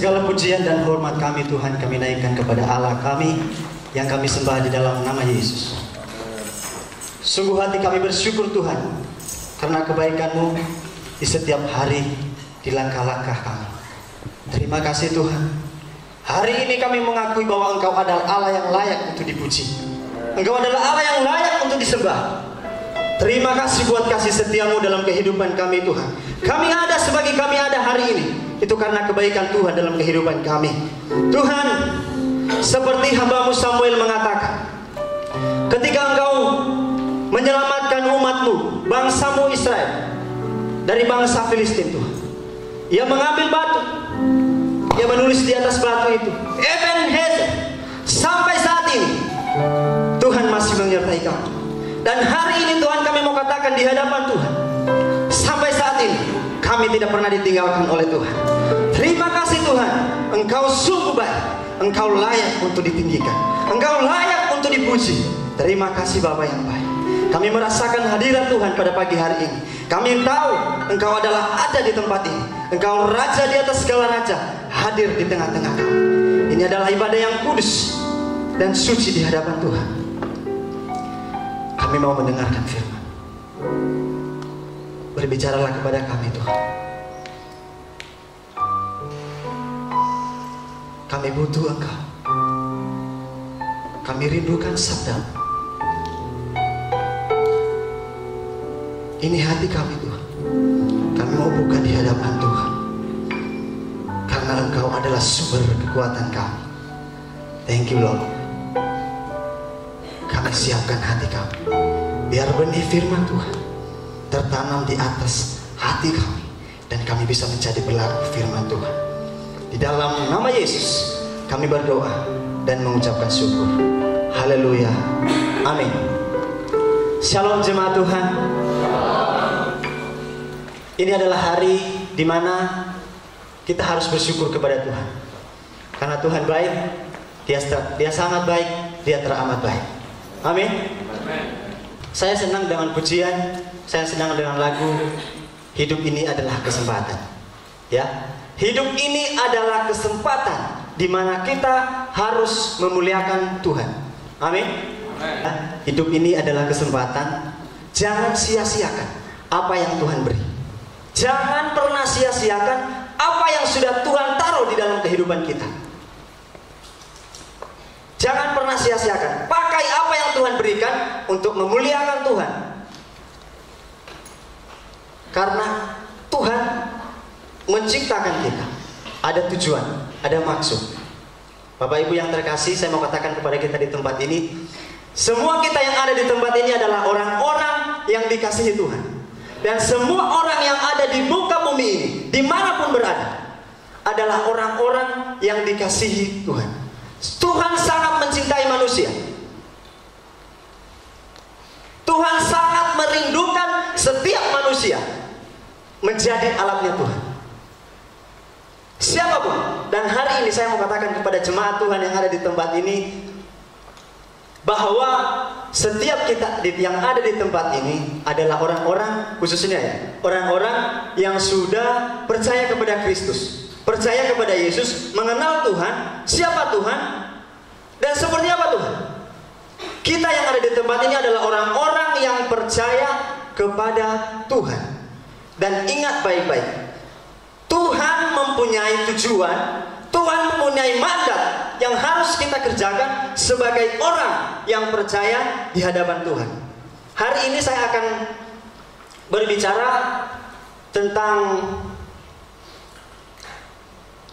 Segala pujian dan hormat kami Tuhan kami naikkan kepada Allah kami yang kami sembah di dalam nama Yesus. Sungguh hati kami bersyukur Tuhan karena kebaikan-Mu di setiap hari, di langkah-langkah kami. Terima kasih Tuhan. Hari ini kami mengakui bahwa Engkau adalah Allah yang layak untuk dipuji. Engkau adalah Allah yang layak untuk disembah. Terima kasih buat kasih setia-Mu dalam kehidupan kami Tuhan. Kami ada sebagai kami ada hari ini. Itu karena kebaikan Tuhan dalam kehidupan kami. Tuhan, seperti hamba-Mu Samuel mengatakan, ketika Engkau menyelamatkan umat-Mu, bangsa-Mu Israel, dari bangsa Filistin Tuhan, Ia mengambil batu, Ia menulis di atas batu itu, Ebenezer, sampai saat ini Tuhan masih menyertai kami. Dan hari ini Tuhan kami mau katakan di hadapan Tuhan, sampai saat ini kami tidak pernah ditinggalkan oleh Tuhan. Terima kasih Tuhan, Engkau sungguh baik, Engkau layak untuk ditinggikan, Engkau layak untuk dipuji. Terima kasih Bapa yang baik. Kami merasakan hadirat Tuhan pada pagi hari ini. Kami tahu Engkau adalah ada di tempat ini. Engkau Raja di atas segala raja, hadir di tengah-tengah kami. Ini adalah ibadah yang kudus dan suci di hadapan Tuhan. Kami mau mendengarkan firman. Berbicaralah kepada kami Tuhan. Kami butuh Engkau. Kami rindukan sabda-Mu. Ini hati kami Tuhan. Kami mau buka di hadapan Tuhan. Karena Engkau adalah sumber kekuatan kami. Thank you Lord. Kami siapkan hati kami. Biar benih firman Tuhan tertanam di atas hati kami. Dan kami bisa menjadi pelaku firman Tuhan. Di dalam nama Yesus kami berdoa dan mengucapkan syukur. Haleluya. Amin. Shalom jemaat Tuhan. Ini adalah hari di mana kita harus bersyukur kepada Tuhan. Karena Tuhan baik, Dia sangat baik, Dia teramat baik. Amin. Saya senang dengan pujian, saya senang dengan lagu. Hidup ini adalah kesempatan. Ya, hidup ini adalah kesempatan di mana kita harus memuliakan Tuhan. Amin. Hidup ini adalah kesempatan. Jangan sia-siakan apa yang Tuhan beri. Jangan pernah sia-siakan apa yang sudah Tuhan taruh di dalam kehidupan kita. Jangan pernah sia-siakan. Pakai apa yang Tuhan berikan untuk memuliakan Tuhan. Karena Tuhan menciptakan kita. Ada tujuan, ada maksud. Bapak Ibu yang terkasih, saya mau katakan kepada kita di tempat ini, semua kita yang ada di tempat ini adalah orang-orang yang dikasihi Tuhan. Dan semua orang yang ada di muka bumi ini, dimanapun berada, adalah orang-orang yang dikasihi Tuhan. Tuhan sangat mencintai manusia. Tuhan sangat merindukan setiap manusia menjadi alatnya Tuhan. Siapapun. Dan hari ini saya mau katakan kepada jemaat Tuhan yang ada di tempat ini, bahwa setiap kita yang ada di tempat ini adalah orang-orang, khususnya ya, orang-orang yang sudah percaya kepada Kristus, percaya kepada Yesus, mengenal Tuhan, siapa Tuhan, dan seperti apa Tuhan. Kita yang ada di tempat ini adalah orang-orang yang percaya kepada Tuhan. Dan ingat baik-baik, Tuhan mempunyai tujuan, Tuhan mempunyai mandat yang harus kita kerjakan sebagai orang yang percaya di hadapan Tuhan. Hari ini saya akan berbicara tentang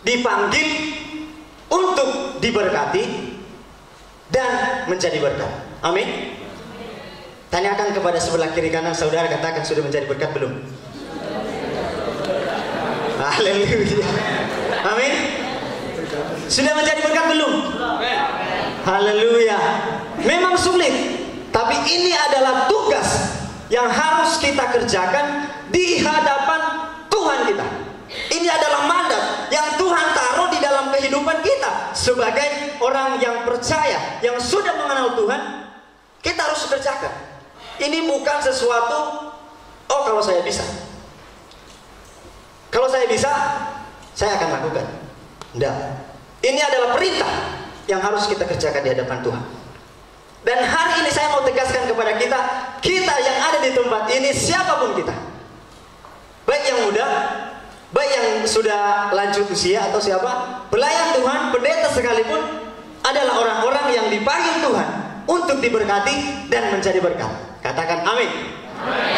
dipanggil untuk diberkati dan menjadi berkat. Amin. Tanyakan kepada sebelah kiri kanan saudara, katakan, sudah menjadi berkat belum? Haleluya. Amin. Sudah menjadi berkat belum? Haleluya. Memang sulit, tapi ini adalah tugas yang harus kita kerjakan di hadapan Tuhan kita. Ini adalah mandat yang Tuhan taruh di dalam kehidupan kita sebagai orang yang percaya, yang sudah mengenal Tuhan. Kita harus kerjakan. Ini bukan sesuatu, oh kalau saya bisa, saya akan lakukan. Tidak. Ini adalah perintah yang harus kita kerjakan di hadapan Tuhan. Dan hari ini saya mau tegaskan kepada kita, kita yang ada di tempat ini, siapapun kita, baik yang muda, baik yang sudah lanjut usia atau siapa, pelayan Tuhan, pendeta sekalipun, adalah orang-orang yang dipanggil Tuhan untuk diberkati dan menjadi berkat. Katakan amin.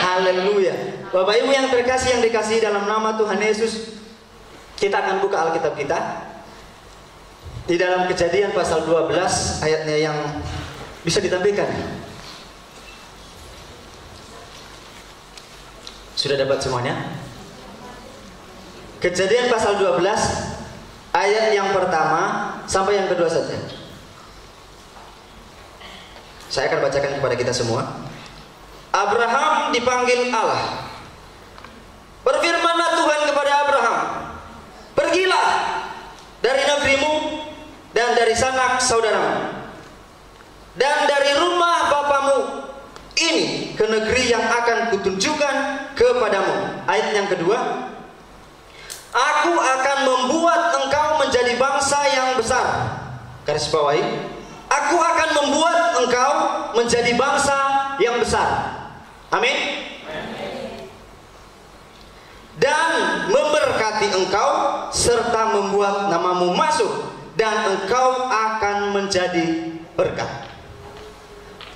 Haleluya. Bapak Ibu yang terkasih, yang dikasihi dalam nama Tuhan Yesus, kita akan buka Alkitab kita di dalam Kejadian pasal 12 ayatnya yang bisa ditampilkan. Sudah dapat semuanya? Kejadian pasal 12 ayat yang pertama sampai yang kedua saja. Saya akan bacakan kepada kita semua. Abraham dipanggil Allah. Berfirmanlah Tuhan kepada Abraham, pergilah dari negerimu dan dari sanak saudaramu dan dari rumah bapamu ini ke negeri yang akan kutunjukkan kepadamu. Ayat yang kedua, aku akan membuat engkau menjadi bangsa yang besar. Garis bawahi, aku akan membuat engkau menjadi bangsa yang besar. Amin. Dan memberkati engkau serta membuat namamu masuk, dan engkau akan menjadi berkat.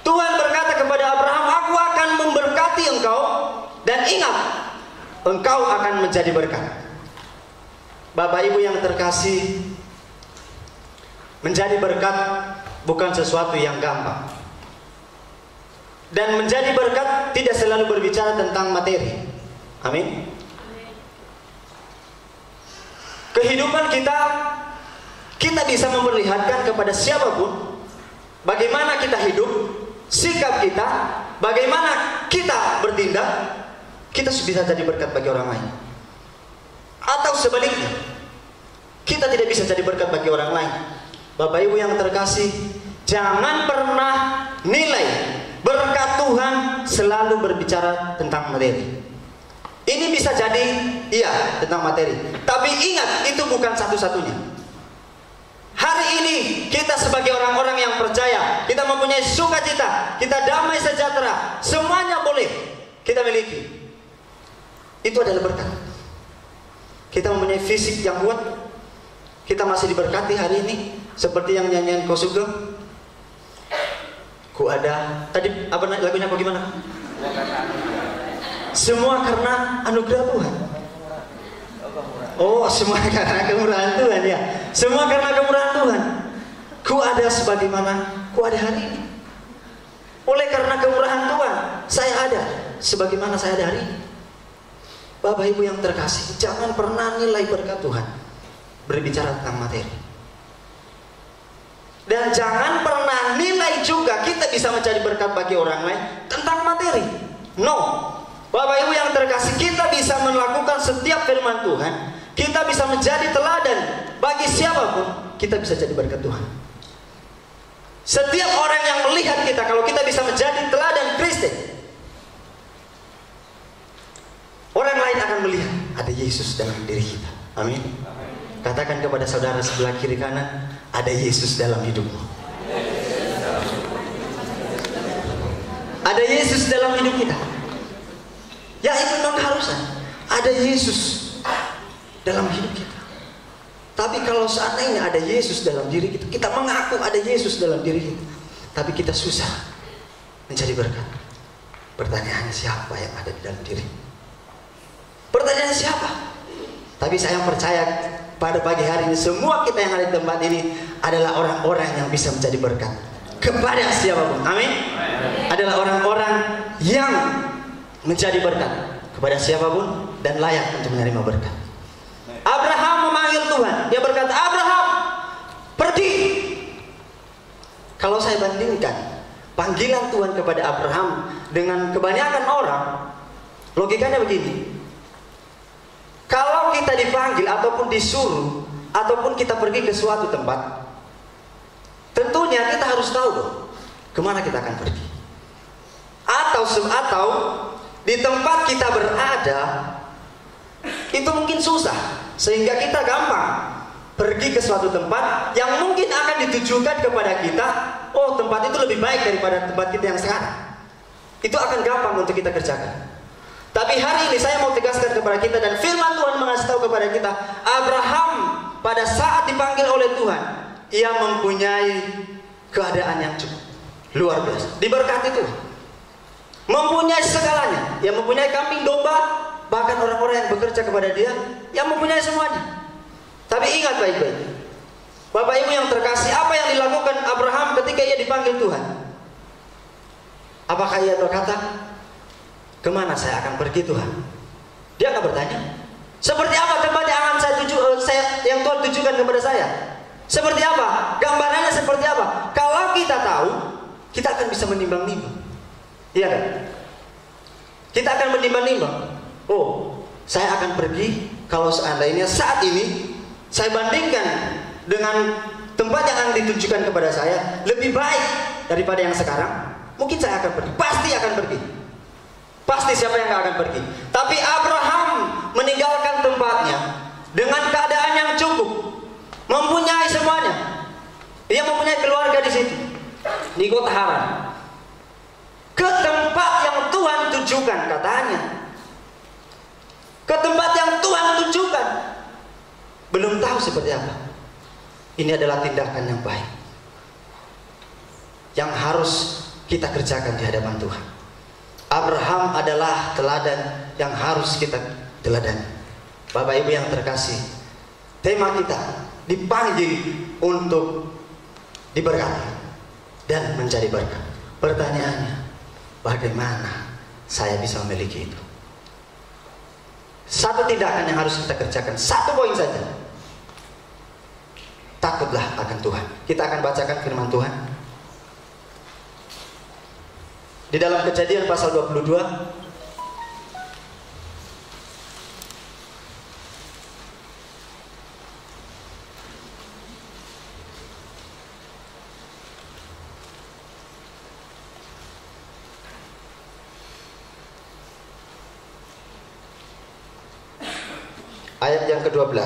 Tuhan berkata kepada Abraham, aku akan memberkati engkau, dan ingat, engkau akan menjadi berkat. Bapak Ibu yang terkasih, menjadi berkat bukan sesuatu yang gampang. Dan menjadi berkat tidak selalu berbicara tentang materi. Amin. Kehidupan kita bisa memperlihatkan kepada siapapun bagaimana kita hidup, sikap kita, bagaimana kita bertindak, kita bisa jadi berkat bagi orang lain. Atau sebaliknya, kita tidak bisa jadi berkat bagi orang lain. Bapak Ibu yang terkasih, jangan pernah nilai berkat Tuhan selalu berbicara tentang materi. Ini bisa jadi iya tentang materi, tapi ingat, itu bukan satu-satunya. Hari ini kita sebagai orang-orang yang percaya, kita mempunyai sukacita, kita damai sejahtera, semuanya boleh kita miliki. Itu adalah berkat. Kita mempunyai fisik yang kuat, kita masih diberkati hari ini, seperti yang nyanyian Ko Sugeng. Ku ada, tadi apa lagunya kok gimana? Semua karena anugerah Tuhan. Oh, semua karena kemurahan Tuhan ya. Semua karena kemurahan Tuhan. Ku ada sebagaimana ku ada hari ini. Oleh karena kemurahan Tuhan, saya ada sebagaimana saya ada hari ini. Bapak Ibu yang terkasih, jangan pernah nilai berkat Tuhan berbicara tentang materi. Dan jangan pernah nilai juga kita bisa menjadi berkat bagi orang lain tentang materi. No. Bapak Ibu yang terkasih, kita bisa melakukan setiap firman Tuhan, kita bisa menjadi teladan bagi siapapun, kita bisa jadi berkat Tuhan. Setiap orang yang melihat kita, kalau kita bisa menjadi teladan Kristen, orang lain akan melihat ada Yesus dalam diri kita. Amin. Katakan kepada saudara sebelah kiri kanan, ada Yesus dalam hidupmu. Ada Yesus dalam hidup kita. Ya, itu memang keharusan. Ada Yesus dalam hidup kita. Tapi kalau seandainya ada Yesus dalam diri kita, kita mengaku ada Yesus dalam diri kita, tapi kita susah menjadi berkat. Pertanyaannya, siapa yang ada di dalam diri? Pertanyaannya siapa? Tapi saya percaya pada pagi hari ini semua kita yang ada di tempat ini adalah orang-orang yang bisa menjadi berkat kepada siapapun. Amin. Adalah orang-orang yang menjadi berkat kepada siapapun dan layak untuk menerima berkat. Abraham memanggil Tuhan. Dia berkata, Abraham, pergi. Kalau saya bandingkan panggilan Tuhan kepada Abraham dengan kebanyakan orang, logikanya begini. Kalau kita dipanggil ataupun disuruh ataupun kita pergi ke suatu tempat, tentunya kita harus tahu dong kemana kita akan pergi. Atau di tempat kita berada itu mungkin susah, sehingga kita gampang pergi ke suatu tempat yang mungkin akan ditujukan kepada kita, oh tempat itu lebih baik daripada tempat kita yang sekarang. Itu akan gampang untuk kita kerjakan. Tapi hari ini saya mau tegaskan kepada kita, dan firman Tuhan mengasih tahu kepada kita, Abraham pada saat dipanggil oleh Tuhan, ia mempunyai keadaan yang cukup luar biasa, diberkati Tuhan, mempunyai segalanya. Ia mempunyai kambing domba, bahkan orang-orang yang bekerja kepada dia, yang mempunyai semuanya. Tapi ingat baik-baik, Bapak Ibu yang terkasih, apa yang dilakukan Abraham ketika ia dipanggil Tuhan? Apakah ia berkata, kemana saya akan pergi Tuhan? Dia akan bertanya, seperti apa tempat yang akan yang Tuhan tujukan kepada saya? Seperti apa? Gambarannya seperti apa? Kalau kita tahu, kita akan bisa menimbang-nimbang. Iya kan? Kita akan menimbang-nimbang. Oh, saya akan pergi kalau seandainya saat ini saya bandingkan dengan tempat yang akan ditunjukkan kepada saya lebih baik daripada yang sekarang, mungkin saya akan pergi. Pasti akan pergi. Pasti, siapa yang gak akan pergi? Tapi Abraham meninggalkan tempatnya dengan keadaan yang cukup, mempunyai semuanya. Ia mempunyai keluarga di situ, di kota Haran, ke tempat yang Tuhan tujukan, katanya. Ke tempat yang Tuhan tujukan. Belum tahu seperti apa. Ini adalah tindakan yang baik, yang harus kita kerjakan di hadapan Tuhan. Abraham adalah teladan yang harus kita teladani. Bapak Ibu yang terkasih, tema kita dipanggil untuk diberkati dan menjadi berkat. Pertanyaannya, bagaimana saya bisa memiliki itu? Satu tindakan yang harus kita kerjakan, satu poin saja. Takutlah akan Tuhan. Kita akan bacakan firman Tuhan di dalam Kejadian pasal 22 ayat yang ke-12.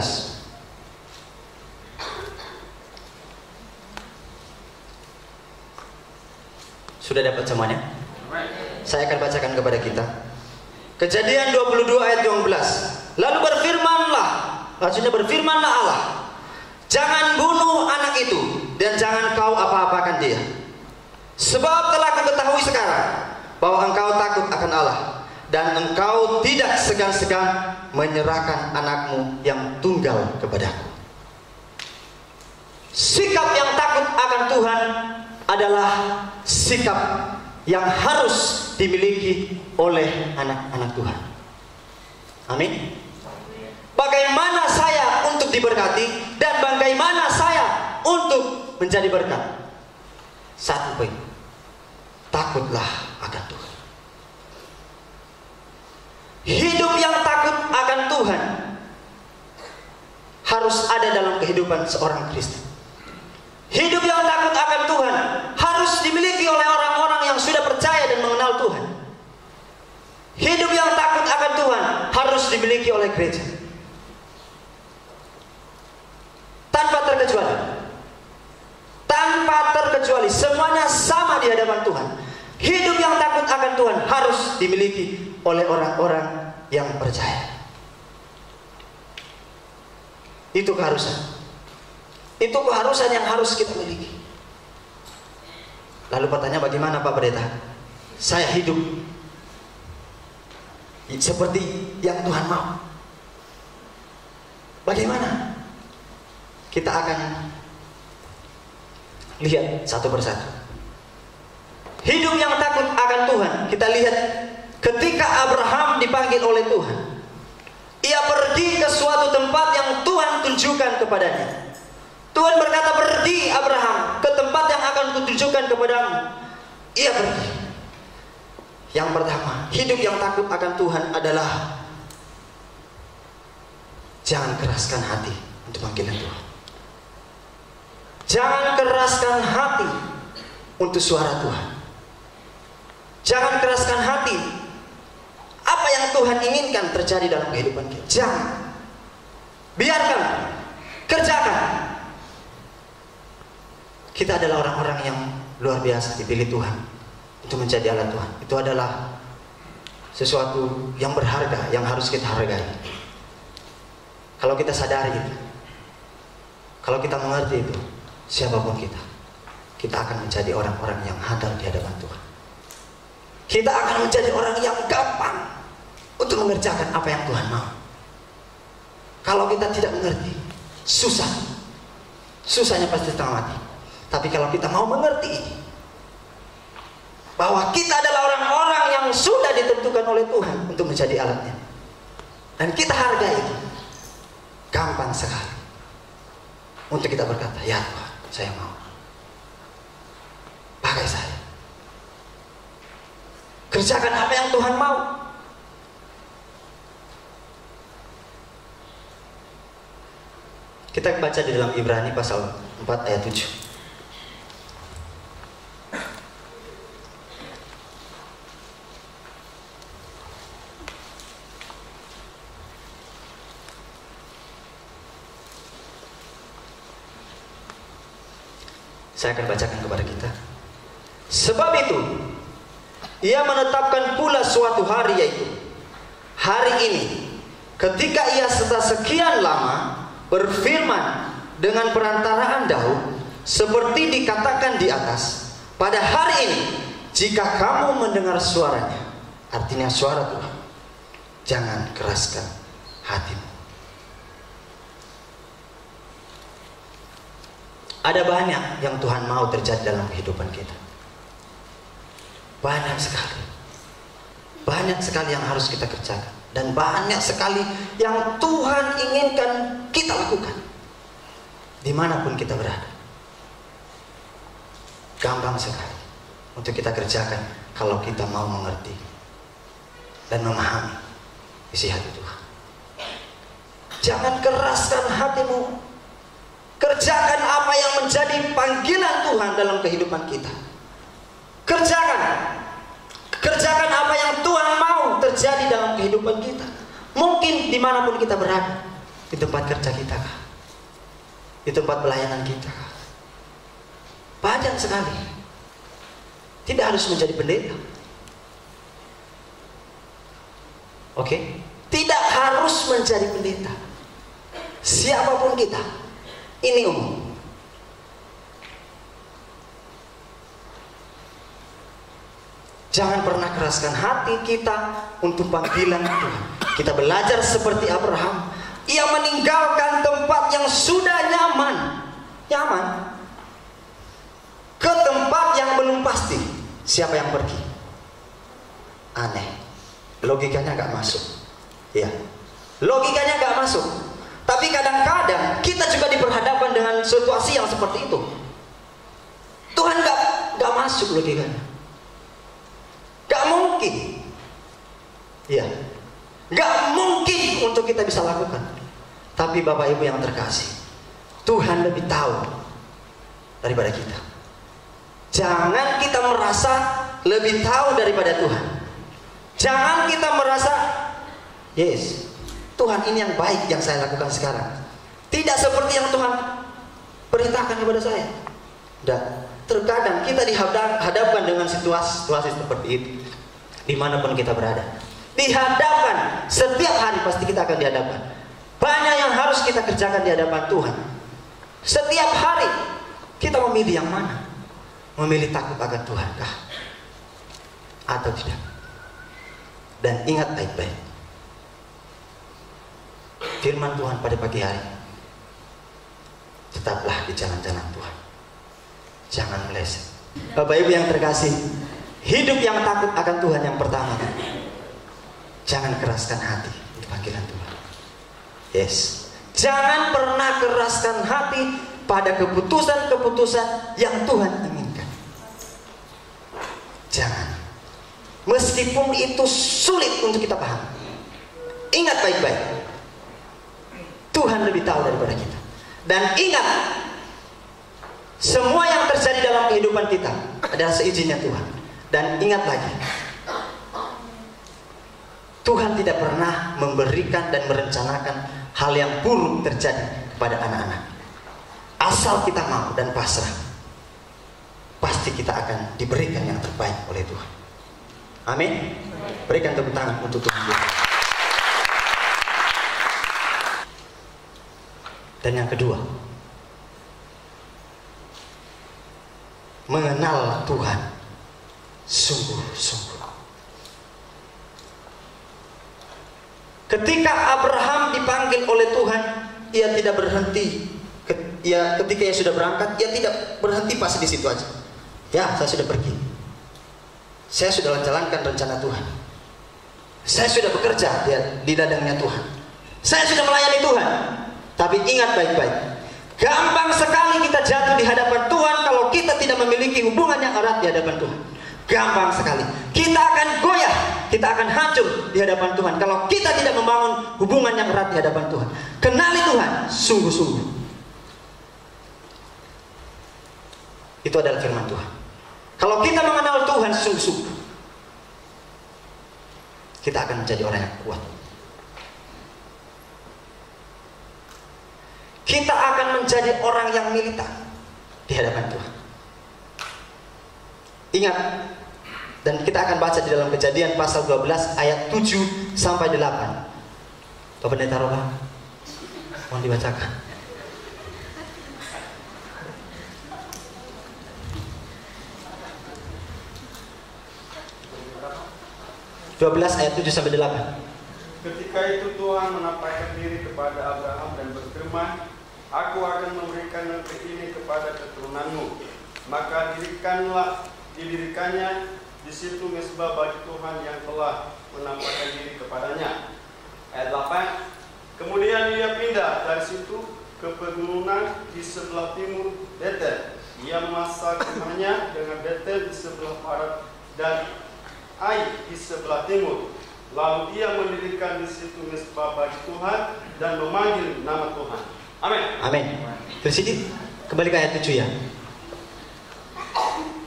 Sudah dapat semuanya? Saya akan bacakan kepada kita. Kejadian 22 ayat 12. Lalu berfirmanlah Allah, jangan bunuh anak itu, dan jangan kau apa-apakan dia. Sebab telah kuketahui sekarang bahwa engkau takut akan Allah, dan engkau tidak segan-segan menyerahkan anakmu yang tunggal kepadaku. Sikap yang takut akan Tuhan adalah sikap yang harus dimiliki oleh anak-anak Tuhan. Amin. Bagaimana saya untuk diberkati dan bagaimana saya untuk menjadi berkat? Satu poin, takutlah akan Tuhan. Hidup yang takut akan Tuhan harus ada dalam kehidupan seorang Kristen. Hidup yang takut akan Tuhan harus dimiliki oleh orang-orang yang sudah percaya dan mengenal Tuhan. Hidup yang takut akan Tuhan harus dimiliki oleh gereja. Tanpa terkecuali. Tanpa terkecuali, semuanya sama di hadapan Tuhan. Hidup yang takut akan Tuhan harus dimiliki oleh orang-orang yang percaya. Itu keharusan. Itu keharusan yang harus kita miliki. Lalu pertanyaan, bagaimana Pak Pendeta? Saya hidup seperti yang Tuhan mau. Bagaimana? Kita akan lihat satu persatu. Hidup yang takut akan Tuhan, kita lihat ketika Abraham dipanggil oleh Tuhan. Ia pergi ke suatu tempat yang Tuhan tunjukkan kepadanya. Tuhan berkata, pergi Abraham ke tempat yang akan kutunjukkan kepadamu. Ia pergi. Yang pertama, hidup yang takut akan Tuhan adalah jangan keraskan hati untuk panggilan Tuhan. Jangan keraskan hati untuk suara Tuhan. Jangan keraskan hati apa yang Tuhan inginkan terjadi dalam kehidupan kita. Jangan. Biarkan Kerjakan. Kita adalah orang-orang yang luar biasa, dipilih Tuhan untuk menjadi alat Tuhan. Itu adalah sesuatu yang berharga, yang harus kita hargai. Kalau kita sadari itu, kalau kita mengerti itu, siapapun kita akan menjadi orang-orang yang handal di hadapan Tuhan. Kita akan menjadi orang yang gampang untuk mengerjakan apa yang Tuhan mau. Kalau kita tidak mengerti, susahnya pasti setengah mati. Tapi kalau kita mau mengerti bahwa kita adalah orang-orang yang sudah ditentukan oleh Tuhan untuk menjadi alatnya, dan kita hargai itu, gampang sekali untuk kita berkata, ya Tuhan, saya mau, pakai saya, kerjakan apa yang Tuhan mau. Kita baca di dalam Ibrani pasal 4 ayat 7. Saya akan bacakan kepada kita. Sebab itu, Ia menetapkan pula suatu hari, yaitu hari ini, ketika Ia setelah sekian lama berfirman dengan perantaraan Daud, seperti dikatakan di atas, pada hari ini, jika kamu mendengar suaranya, artinya suara Tuhan, jangan keraskan hatimu. Ada banyak yang Tuhan mau terjadi dalam kehidupan kita. Banyak sekali. Banyak sekali yang harus kita kerjakan. Dan banyak sekali yang Tuhan inginkan kita lakukan. Dimanapun kita berada. Gampang sekali untuk kita kerjakan kalau kita mau mengerti dan memahami isi hati Tuhan. Jangan keraskan hatimu. Kerjakan apa yang menjadi panggilan Tuhan dalam kehidupan kita. Kerjakan apa yang Tuhan mau terjadi dalam kehidupan kita. Mungkin dimanapun kita berada, di tempat kerja kita kah? Di tempat pelayanan kita kah? Banyak sekali. Tidak harus menjadi pendeta. Oke? Tidak harus menjadi pendeta. Siapapun kita. Ini umum. Jangan pernah keraskan hati kita untuk panggilan Tuhan. Kita belajar seperti Abraham. Ia meninggalkan tempat yang sudah nyaman ke tempat yang belum pasti. Siapa yang pergi? Aneh. Logikanya nggak masuk. Ya, logikanya nggak masuk. Tapi kadang-kadang kita juga diperhadapkan dengan situasi yang seperti itu. Tuhan gak masuk logikanya. Gak mungkin. Iya. Gak mungkin untuk kita bisa lakukan. Tapi Bapak Ibu yang terkasih, Tuhan lebih tahu daripada kita. Jangan kita merasa lebih tahu daripada Tuhan. Jangan kita merasa, yes, Tuhan ini yang baik yang saya lakukan sekarang. Tidak seperti yang Tuhan perintahkan kepada saya. Dan terkadang kita dihadapkan dengan situasi seperti itu. Dimanapun kita berada. Dihadapkan. Setiap hari pasti kita akan dihadapkan. Banyak yang harus kita kerjakan di hadapan Tuhan. Setiap hari kita memilih yang mana? Memilih takut akan Tuhan kah? Atau tidak? Dan ingat baik-baik. Firman Tuhan pada pagi hari, tetaplah di jalan-jalan Tuhan. Jangan meleset. Bapak Ibu yang terkasih, hidup yang takut akan Tuhan yang pertama. Jangan keraskan hati di panggilan Tuhan. Yes. Jangan pernah keraskan hati pada keputusan-keputusan yang Tuhan inginkan. Jangan. Meskipun itu sulit untuk kita paham. Ingat baik-baik. Tuhan lebih tahu daripada kita. Dan ingat, semua yang terjadi dalam kehidupan kita adalah seizinnya Tuhan. Dan ingat lagi, Tuhan tidak pernah memberikan dan merencanakan hal yang buruk terjadi kepada anak-anak. Asal kita mau dan pasrah, pasti kita akan diberikan yang terbaik oleh Tuhan. Amin. Berikan tepuk tangan untuk Tuhan. Dan yang kedua, mengenal Tuhan sungguh-sungguh. Ketika Abraham dipanggil oleh Tuhan, ia tidak berhenti. Ketika ia sudah berangkat, ia tidak berhenti pas di situ aja. Ya, saya sudah pergi. Saya sudah menjalankan rencana Tuhan. Saya sudah bekerja di ladangnya Tuhan. Saya sudah melayani Tuhan. Tapi ingat baik-baik, gampang sekali kita jatuh di hadapan Tuhan kalau kita tidak memiliki hubungan yang erat di hadapan Tuhan. Gampang sekali. Kita akan goyah, kita akan hancur di hadapan Tuhan kalau kita tidak membangun hubungan yang erat di hadapan Tuhan. Kenali Tuhan sungguh-sungguh. Itu adalah firman Tuhan. Kalau kita mengenal Tuhan sungguh-sungguh, kita akan menjadi orang yang kuat. Kita akan menjadi orang yang militan di hadapan Tuhan. Ingat, dan kita akan baca di dalam Kejadian pasal 12 ayat 7 sampai 8. Bapak Pendeta Roba, mohon dibacakan. 12 ayat 7 sampai 8. Ketika itu Tuhan menampakkan diri kepada Abraham dan berfirman, Aku akan memberikan negeri ini kepada keturunanmu. Maka didirikannya di situ mezbah bagi Tuhan yang telah menampakkan diri kepadanya. Ayat 8. Kemudian ia pindah dari situ ke pegunungan di sebelah timur Betel. Ia memasak rumahnya dengan Betel di sebelah barat dan Ai di sebelah timur. Lalu ia mendirikan di situ mezbah bagi Tuhan dan memanggil nama Tuhan. Amin. Amin. Terus ini kembali ke ayat 7 ya.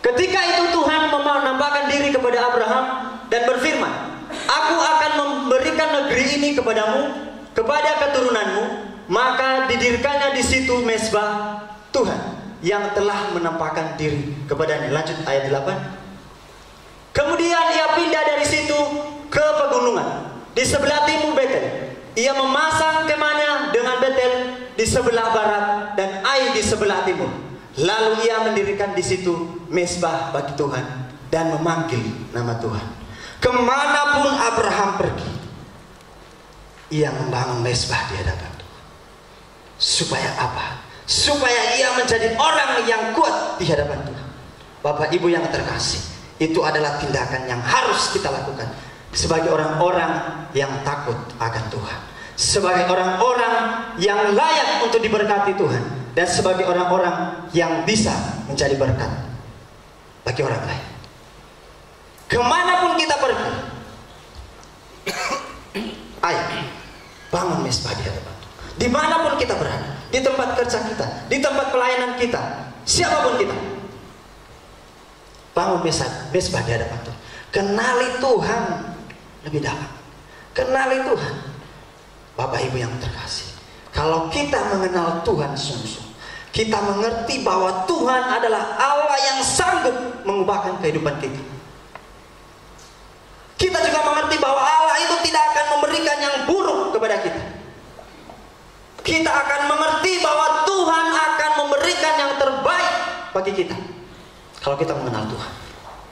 Ketika itu Tuhan menampakkan diri kepada Abraham dan berfirman, Aku akan memberikan negeri ini kepadamu, kepada keturunanmu. Maka didirikannya di situ mezbah Tuhan yang telah menampakkan diri kepadanya. Lanjut ayat 8. Kemudian ia pindah dari situ ke pegunungan di sebelah timur Betel. Ia memasang kemahnya dengan Betel di sebelah barat dan Ai di sebelah timur. Lalu ia mendirikan di situ mezbah bagi Tuhan dan memanggil nama Tuhan. Kemanapun Abraham pergi, ia membangun mezbah di hadapan Tuhan. Supaya apa? Supaya ia menjadi orang yang kuat di hadapan Tuhan. Bapak Ibu yang terkasih, itu adalah tindakan yang harus kita lakukan sebagai orang-orang yang takut akan Tuhan, sebagai orang-orang yang layak untuk diberkati Tuhan, dan sebagai orang-orang yang bisa menjadi berkat bagi orang lain. Kemanapun kita pergi, ayo bangun mezbah di hadapan Tuhan. Dimanapun kita berada, di tempat kerja kita, di tempat pelayanan kita, siapapun kita, bangun mezbah di hadapan Tuhan. Kenali Tuhan lebih dalam. Kenali Tuhan. Bapak Ibu yang terkasih, kalau kita mengenal Tuhan sungguh-sungguh, kita mengerti bahwa Tuhan adalah Allah yang sanggup mengubahkan kehidupan kita. Kita juga mengerti bahwa Allah itu tidak akan memberikan yang buruk kepada kita. Kita akan mengerti bahwa Tuhan akan memberikan yang terbaik bagi kita. Kalau kita mengenal Tuhan,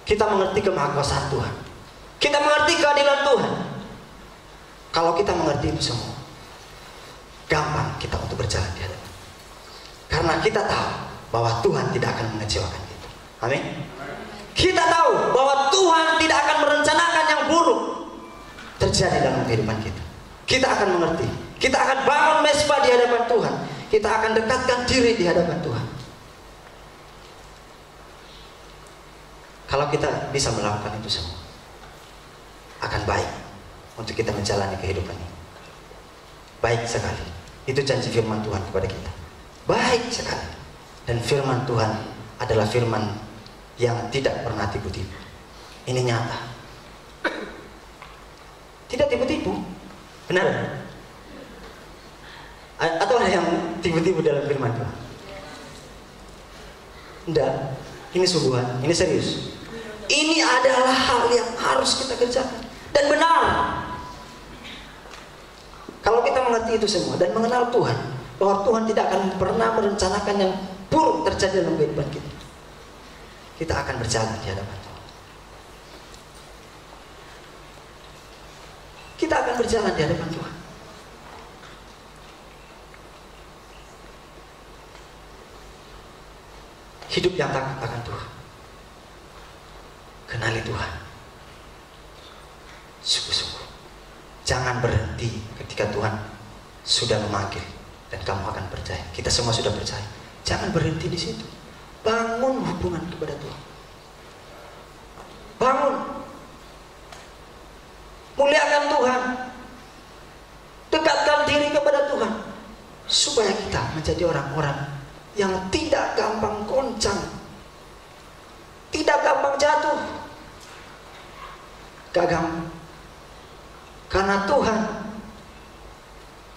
kita mengerti kemahakuasaan Tuhan, kita mengerti keadilan Tuhan. Kalau kita mengerti itu semua, gampang kita untuk berjalan di hadapan. Karena kita tahu bahwa Tuhan tidak akan mengecewakan kita. Amin. Kita tahu bahwa Tuhan tidak akan merencanakan yang buruk terjadi dalam kehidupan kita. Kita akan mengerti. Kita akan bangun mezbah di hadapan Tuhan. Kita akan dekatkan diri di hadapan Tuhan. Kalau kita bisa melakukan itu semua, akan baik untuk kita menjalani kehidupan ini. Baik sekali. Itu janji firman Tuhan kepada kita. Baik sekali. Dan firman Tuhan adalah firman yang tidak pernah tipu-tipu. Ini nyata. Tidak tipu-tipu. Benar? Atau ada yang tiba-tiba dalam firman Tuhan. Enggak, ini sungguhan, ini serius. Ini adalah hal yang harus kita kerjakan dan benar. Kalau kita mengerti itu semua dan mengenal Tuhan, bahwa Tuhan tidak akan pernah merencanakan yang buruk terjadi dalam kehidupan kita, kita akan berjalan di hadapan Tuhan. Kita akan berjalan di hadapan Tuhan. Hidup yang takut akan Tuhan. Kenali Tuhan. Sungguh-sungguh. Jangan berhenti ketika Tuhan sudah memanggil dan kamu akan percaya. Kita semua sudah percaya. Jangan berhenti di situ. Bangun hubungan kepada Tuhan. Bangun. Muliakan Tuhan. Dekatkan diri kepada Tuhan. Supaya kita menjadi orang-orang yang tidak gampang goncang, tidak gampang jatuh, gak gampang. Karena Tuhan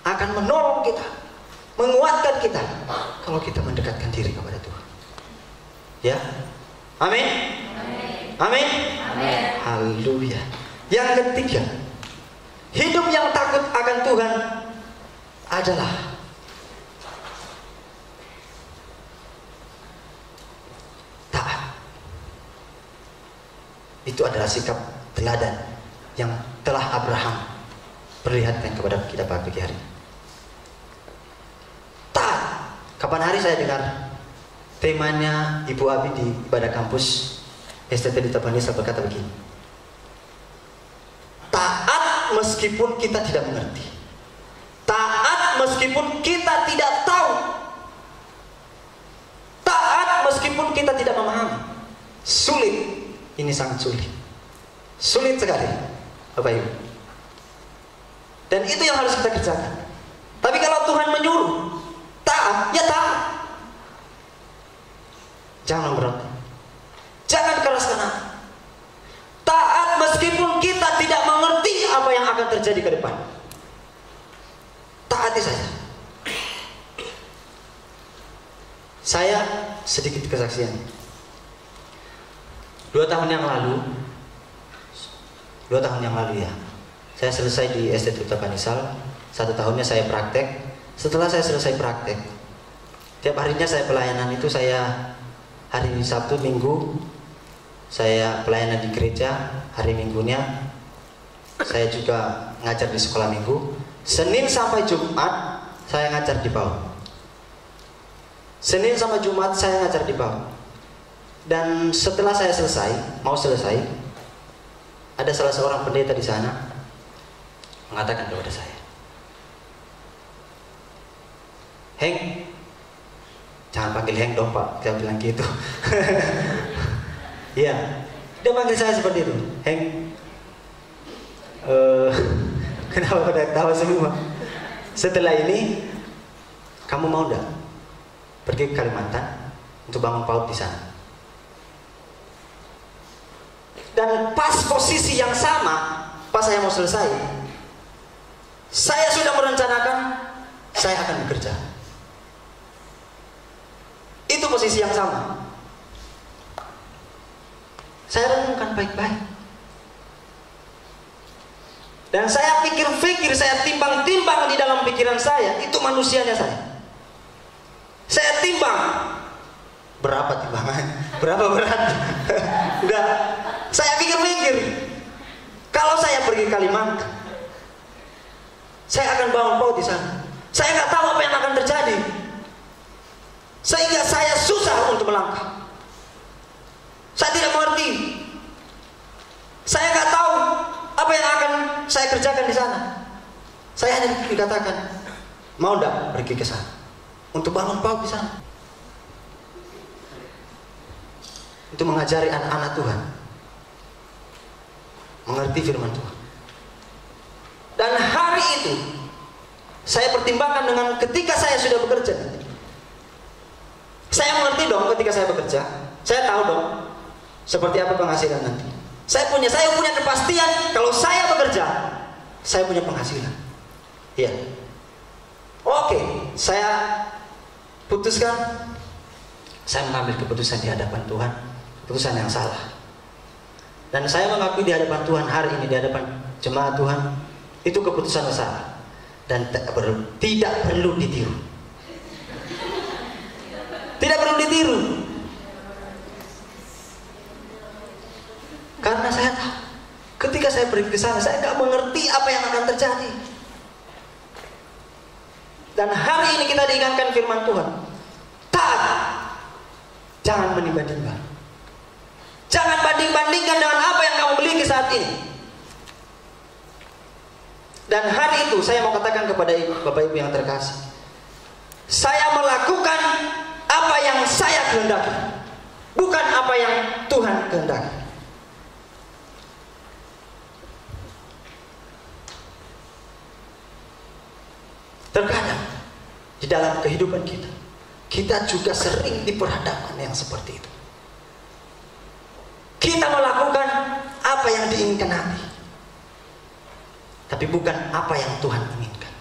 akan menolong kita, menguatkan kita kalau kita mendekatkan diri kepada Tuhan. Ya, amin, amin, amin. Haleluya. Yang ketiga, hidup yang takut akan Tuhan adalah itu adalah sikap teladan yang telah Abraham perlihatkan kepada kita pada pagi hari. Taat. Kapan hari saya dengar temanya Ibu Abi di ibadah kampus STT di Tapanisa berkata begini. Taat meskipun kita tidak mengerti. Taat meskipun kita tidak tahu. Taat meskipun kita tidak memahami. Sulit. Ini sangat sulit. Sulit sekali, Bapak Ibu. Dan itu yang harus kita kerjakan. Tapi kalau Tuhan menyuruh taat, ya taat. Jangan berontak. Jangan keraskan hati. Taat meskipun kita tidak mengerti apa yang akan terjadi ke depan. Taati saja. Saya sedikit kesaksian. 2 tahun yang lalu ya, saya selesai di SD Duta Panisal. 1 tahunnya saya praktek. Setelah saya selesai praktek, tiap harinya saya pelayanan itu saya hari Sabtu Minggu saya pelayanan di gereja, hari Minggunya saya juga ngajar di sekolah minggu. Senin sampai Jumat saya ngajar di PAUD. Senin sampai Jumat saya ngajar di PAUD. Dan setelah saya mau selesai, ada salah seorang pendeta di sana mengatakan kepada saya, "Heng, jangan panggil Heng dong Pak," dia bilang gitu. Iya, dia panggil saya seperti itu, "Heng, kenapa pada tawa semua? Setelah ini, kamu mau enggak pergi ke Kalimantan untuk bangun PAUD di sana?" Dan pas posisi yang sama, pas saya mau selesai, saya sudah merencanakan saya akan bekerja. Itu posisi yang sama. Saya renungkan baik-baik. Dan saya pikir-pikir, saya timbang-timbang di dalam pikiran saya, itu manusianya saya. Saya timbang. Berapa timbangan? Berapa berat? Enggak. Saya pikir-pikir, kalau saya pergi ke Kalimantan, saya akan bangun PAUD di sana. Saya nggak tahu apa yang akan terjadi, sehingga saya susah untuk melangkah. Saya tidak mengerti. Saya nggak tahu apa yang akan saya kerjakan di sana. Saya hanya dikatakan, mau nggak pergi ke sana untuk bangun PAUD di sana, untuk mengajari anak-anak Tuhan mengerti firman Tuhan. Dan hari itu saya pertimbangkan dengan ketika saya sudah bekerja. Saya mengerti dong ketika saya bekerja. Saya tahu dong seperti apa penghasilan nanti. Saya punya kepastian kalau saya bekerja, saya punya penghasilan. Iya. Oke, saya putuskan, saya mengambil keputusan di hadapan Tuhan, keputusan yang salah. Dan saya mengakui di hadapan Tuhan hari ini, di hadapan jemaat Tuhan, itu keputusan yang salah. Dan tidak perlu ditiru. Tidak perlu ditiru. Karena saya tahu, ketika saya pergi ke sana, saya nggak mengerti apa yang akan terjadi. Dan hari ini kita diingatkan firman Tuhan, taat, jangan menimbang-nimbang, jangan banding-bandingkan dengan apa yang kamu miliki saat ini. Dan hari itu saya mau katakan kepada Bapak Ibu yang terkasih, saya melakukan apa yang saya kehendaki, bukan apa yang Tuhan kehendaki. Terkadang di dalam kehidupan kita, kita juga sering diperhadapkan yang seperti itu. Kita melakukan apa yang diinginkan hati, tapi bukan apa yang Tuhan inginkan.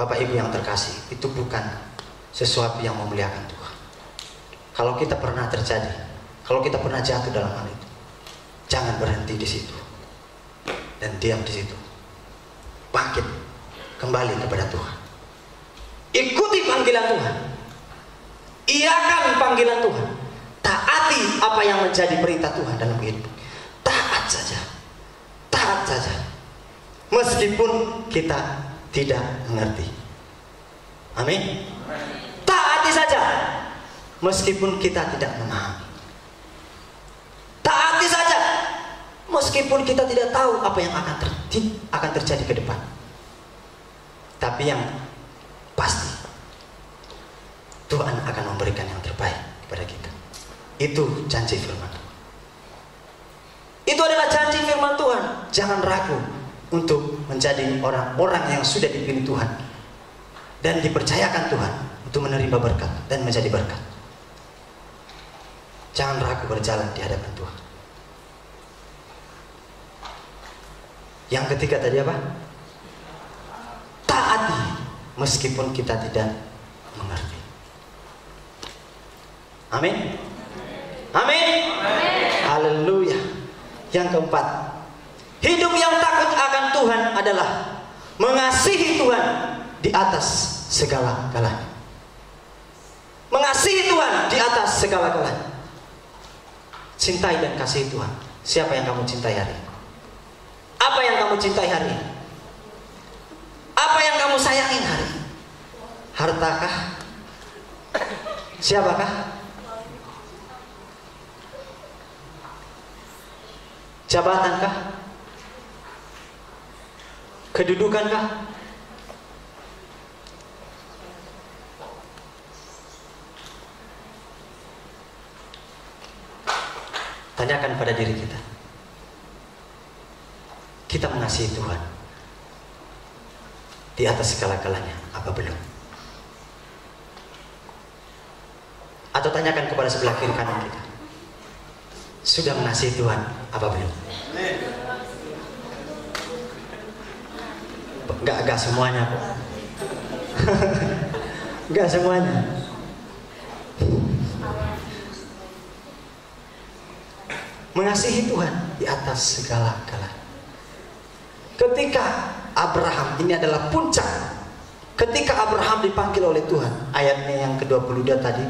Bapak Ibu yang terkasih, itu bukan sesuatu yang memuliakan Tuhan. Kalau kita pernah terjadi, kalau kita pernah jatuh dalam hal itu, jangan berhenti di situ dan diam di situ. Bangkit kembali kepada Tuhan. Ikuti panggilan Tuhan. Iakan panggilan Tuhan. Taati apa yang menjadi perintah Tuhan dalam hidup. Taat saja. Taat saja. Meskipun kita tidak mengerti. Amin. Taati saja. Meskipun kita tidak memahami. Taati saja. Meskipun kita tidak tahu apa yang akan terjadi ke depan. Tapi yang pasti, Tuhan akan memberikan yang terbaik kepada kita. Itu janji firman Tuhan. Itu adalah janji firman Tuhan. Jangan ragu untuk menjadi orang-orang yang sudah dipilih Tuhan dan dipercayakan Tuhan untuk menerima berkat dan menjadi berkat. Jangan ragu berjalan di hadapan Tuhan. Yang ketiga tadi apa? Taati meskipun kita tidak mengerti. Amin. Amin. Haleluya. Yang keempat, hidup yang takut akan Tuhan adalah mengasihi Tuhan di atas segala-galanya. Mengasihi Tuhan di atas segala-galanya. Cintai dan kasihi Tuhan. Siapa yang kamu cintai hari ini? Apa yang kamu cintai hari ini? Apa yang kamu sayangin hari ini? Hartakah? Siapakah? Jabatankah? Kedudukankah? Tanyakan pada diri kita. Kita mengasihi Tuhan di atas segala-galanya apa belum? Atau tanyakan kepada sebelah kiri kanan kita, sudah mengasihi Tuhan apa belum? Enggak semuanya kok. Enggak semuanya. Mengasihi Tuhan di atas segala-galanya. Ketika Abraham, ini adalah puncak. Ketika Abraham dipanggil oleh Tuhan, ayatnya yang ke-22 tadi,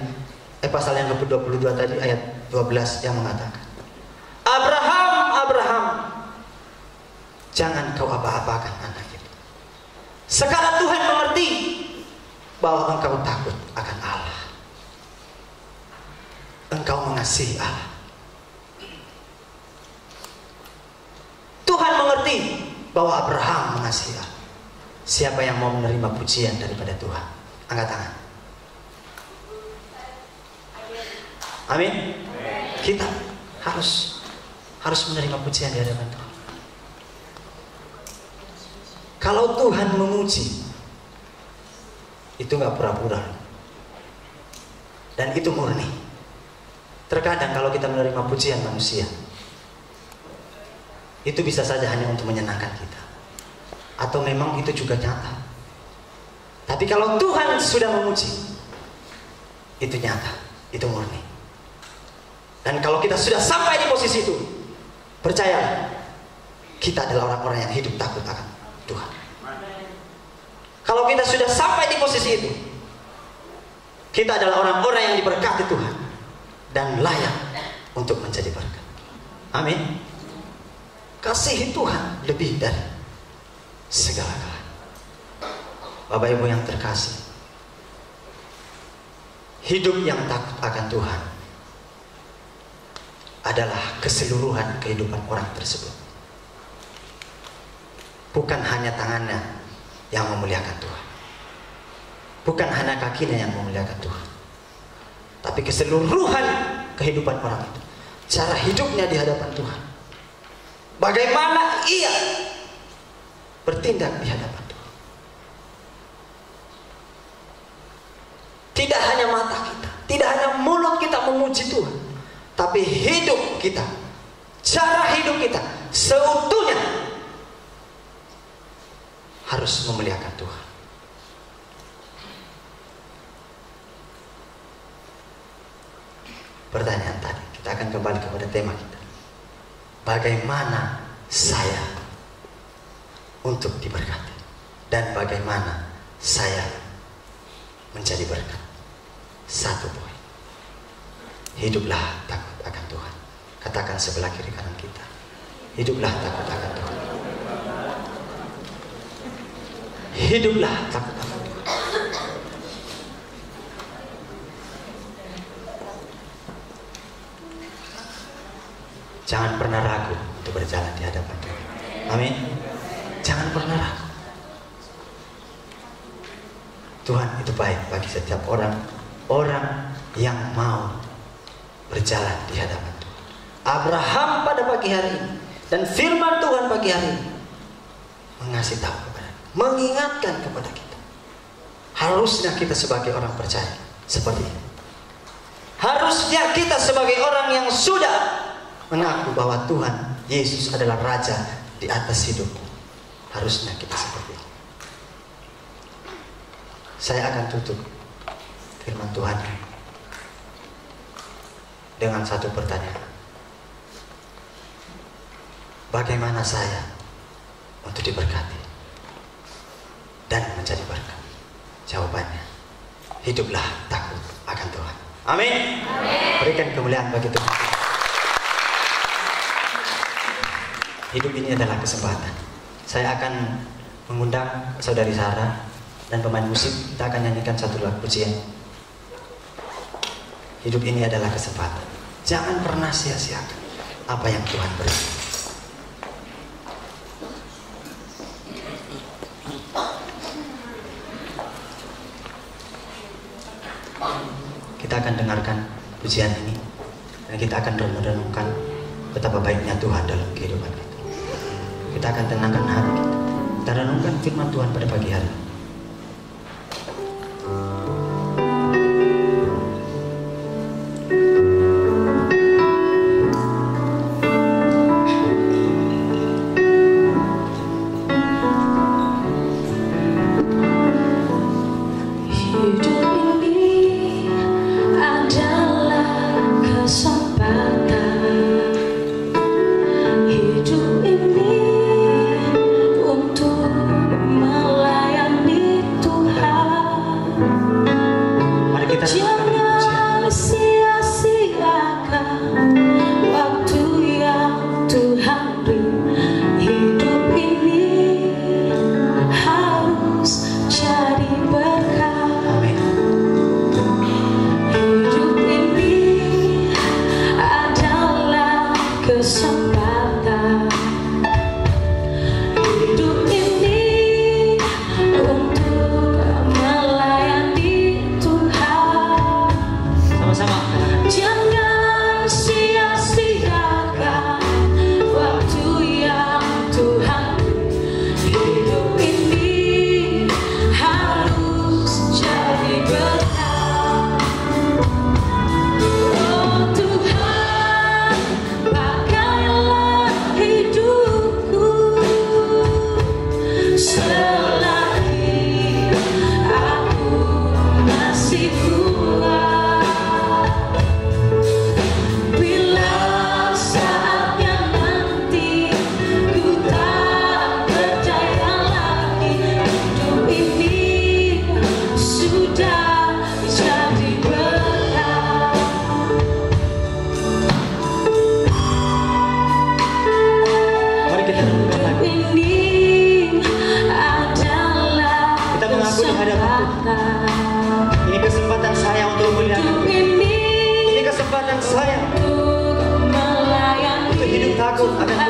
pasal yang ke-22 tadi, ayat 12 yang mengatakan, Abraham, Abraham, jangan kau apa-apakan anak itu. Sekarang Tuhan mengerti bahwa engkau takut akan Allah. Engkau mengasihi Allah. Tuhan mengerti bahwa Abraham mengasihi Allah. Siapa yang mau menerima pujian daripada Tuhan? Angkat tangan. Amin. Kita harus menerima pujian di hadapan Tuhan. Kalau Tuhan memuji, itu nggak pura-pura, dan itu murni. Terkadang kalau kita menerima pujian manusia, itu bisa saja hanya untuk menyenangkan kita, atau memang itu juga nyata. Tapi kalau Tuhan sudah memuji, itu nyata, itu murni. Dan kalau kita sudah sampai di posisi itu, percayalah, kita adalah orang-orang yang hidup takut akan Tuhan. Kalau kita sudah sampai di posisi itu, kita adalah orang-orang yang diberkati Tuhan dan layak untuk menjadi berkat. Amin. Kasih Tuhan lebih dari segala-galanya. Bapak Ibu yang terkasih, hidup yang takut akan Tuhan adalah keseluruhan kehidupan orang tersebut. Bukan hanya tangannya yang memuliakan Tuhan, bukan hanya kakinya yang memuliakan Tuhan, tapi keseluruhan kehidupan orang itu. Cara hidupnya di hadapan Tuhan, bagaimana ia bertindak di hadapan Tuhan. Tidak hanya mata kita, tidak hanya mulut kita memuji Tuhan, tapi hidup kita, cara hidup kita seutuhnya harus memuliakan Tuhan. Pertanyaan tadi, kita akan kembali kepada tema kita. Bagaimana saya untuk diberkati, dan bagaimana saya menjadi berkat? Satu poin, hiduplah takut akan Tuhan. Katakan sebelah kiri kanan kita, hiduplah takut akan Tuhan. Hiduplah takut akan Tuhan. Jangan pernah ragu untuk berjalan di hadapan Tuhan. Amin. Jangan pernah ragu. Tuhan itu baik bagi setiap orang yang mau berjalan di hadapan Tuhan. Abraham pada pagi hari ini dan firman Tuhan pagi hari ini mengasih tahu kepada kita, mengingatkan kepada kita. Harusnya kita sebagai orang percaya seperti ini. Harusnya kita sebagai orang yang sudah mengaku bahwa Tuhan Yesus adalah Raja di atas hidupmu. Harusnya kita seperti ini. Saya akan tutup firman Tuhan dengan satu pertanyaan. Bagaimana saya untuk diberkati dan menjadi berkat? Jawabannya, hiduplah takut akan Tuhan. Amin. Berikan kemuliaan bagi Tuhan. Hidup ini adalah kesempatan. Saya akan mengundang saudari Sarah dan pemain musik. Kita akan nyanyikan satu lagu pujian. Hidup ini adalah kesempatan. Jangan pernah sia-siakan apa yang Tuhan beri. Kita akan dengarkan pujian ini dan kita akan renungkan betapa baiknya Tuhan dalam kehidupan kita. Kita akan tenangkan hati kita. Kita renungkan firman Tuhan pada pagi hari. Hidup ini untuk melayani Amin.